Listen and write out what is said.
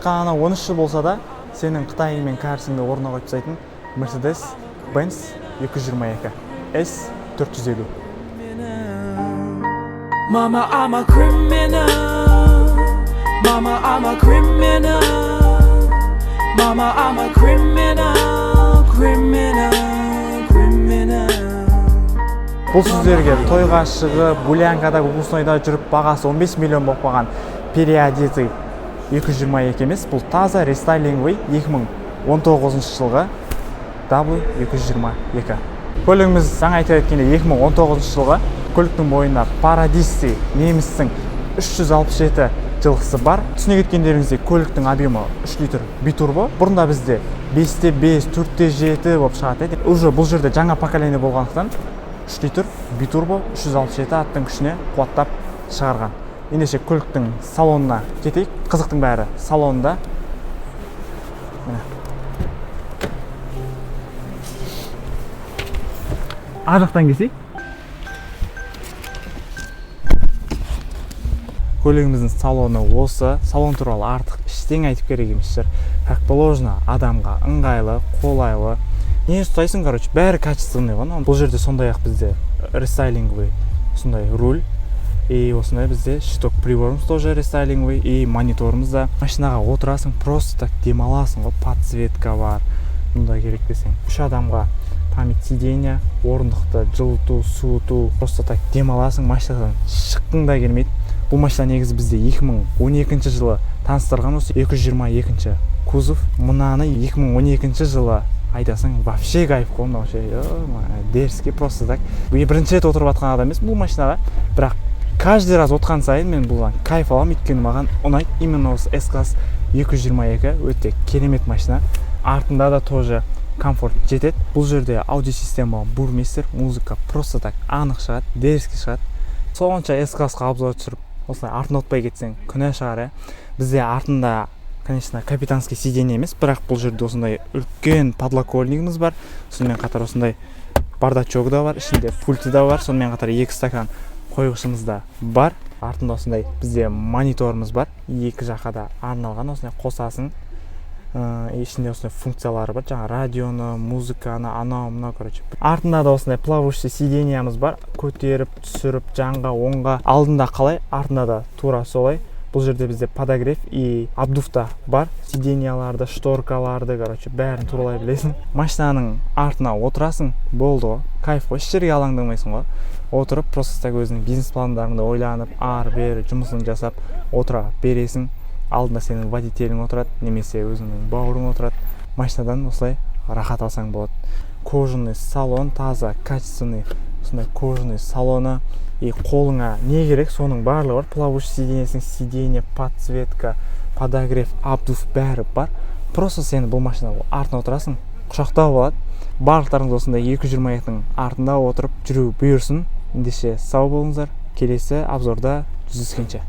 шыққанына 13 жыл болса да, сенің Қытай мен кәрісіңді орнына қойып тастайтын Mercedes-Benz 222 S 450. Mama, I'm a criminal. Mama, I'm a criminal. Mama, I'm a criminal. Criminal. Бұл сөздерге тойға шығып, Булянкада, Выпускнойда жүріп, бағасы 15 миллион болып қалған переодетый 222 емес, бұл таза рестайлинговый 2019 жылғы W222. Көлігіміз жаңа айтып өткенде 2019 жылғы көліктің бойында Paradisi немістің 367 жылғысы бар. Түсіне кеткендеріңізде көліктің объемы 3 литр битурбо. Бұрында бізде 5-те 5, 4-те 7 болып шығады. Уже бұл жерде жаңа поколение болғандықтан 3 литр битурбо 367 аттың күшіне қуаттап шығарған. Ендеше көліктің салонына кетейік. Қызықтың бәрі салонында. Арықтан келсек. Көлігіміздің салоны осы. Салон туралы артық ештеңе айтып керек емес шығар. Как положено, адамға ыңғайлы, қолайлы. Не ұстайсың, короче, бәрі качественный ғой. Бұл жерде сондай-ақ бізде рестайлинговый сондай руль. И осындай бізде щиток приборымыз тоже рестайлинговый. И мониторымыз да. Машинаға отырасың, просто так демаласың ғой. Подсветка бар. Мұнда керек десең. 3 адамға память сиденья, орындықты жылыту, суыту, просто так демаласың, машинадан шыққың да келмейді. Бұл машина негізі бізде 2012 жылы таныстырған, осы 222 кузов. Мұнаны 2012 жылы айдасың, вообще кайф қой, вообще дерзкий, просто так. Бірінші рет отырып жатқан адам емес бұл машинаға, бірақ каждый раз отқан сайын мен бұлдан кайф аламын, өйткені маған ұнайды. Именно осы S-класс 222 өте керемет машина. Артында да тоже комфорт жетеді. Бұл жерде аудиосистема Burmester, музыка просто так анық шығады, дерзкий шығады. Соғанша S-классқа обзор түсіріп, осылай артын отпай кетсең күнә шығар. Бізде артында, конечно, капитанский сиденье емес, бірақ бұл жерде осындай үлкен подлокотнигіміз бар. Сонымен қатар осындай бардачок да бар, ішінде пульті да бар. Сонымен қатар 2 стакан қойғышымыз да бар. Артында осындай бізде мониторымыз бар. Екі жаққа да арналған, осындай қосасың. Ішінде осындай функциялары бар, жаңа радионы, музыканы, анау-мынау, короче. Артында да осындай плавающий сиденьямыз бар, көтеріп, түсіріп, жанға, оңға. Алдында қалай, артында да тура солай. Бұл жерде бізде подогрев и обдув та бар. Сиденьяларды, шторкаларды, короче, бәрін туралай білесің. Машинаның артына отырасың, болды ғой. Кайф қой, жерге алаңдамайсың ғой. Отырып, просто так өзінің бизнес-пландарыңды ойланып, ар-бері жұмысын жасап, отыра бересің. Алдында сенің водителің отырады, немесе өзіңнің бауырың отырады. Машинадан осылай рахат алсаң болады. Кожаный салон, таза, качественный, осындай кожаный салоны. И қолыңа не керек, соның барлығы бар. Плавающий сиденьесің, сиденье, подсветка, подогрев, обдув бәрі бар. Просто сені бұл машина артына отырасың, құшақтау болады. Барлықтарыңыз осындай 222-ның артында отырып жүру бұйырсын. Ендеше сау болыңыздар. Келесі обзорда жүздескенше.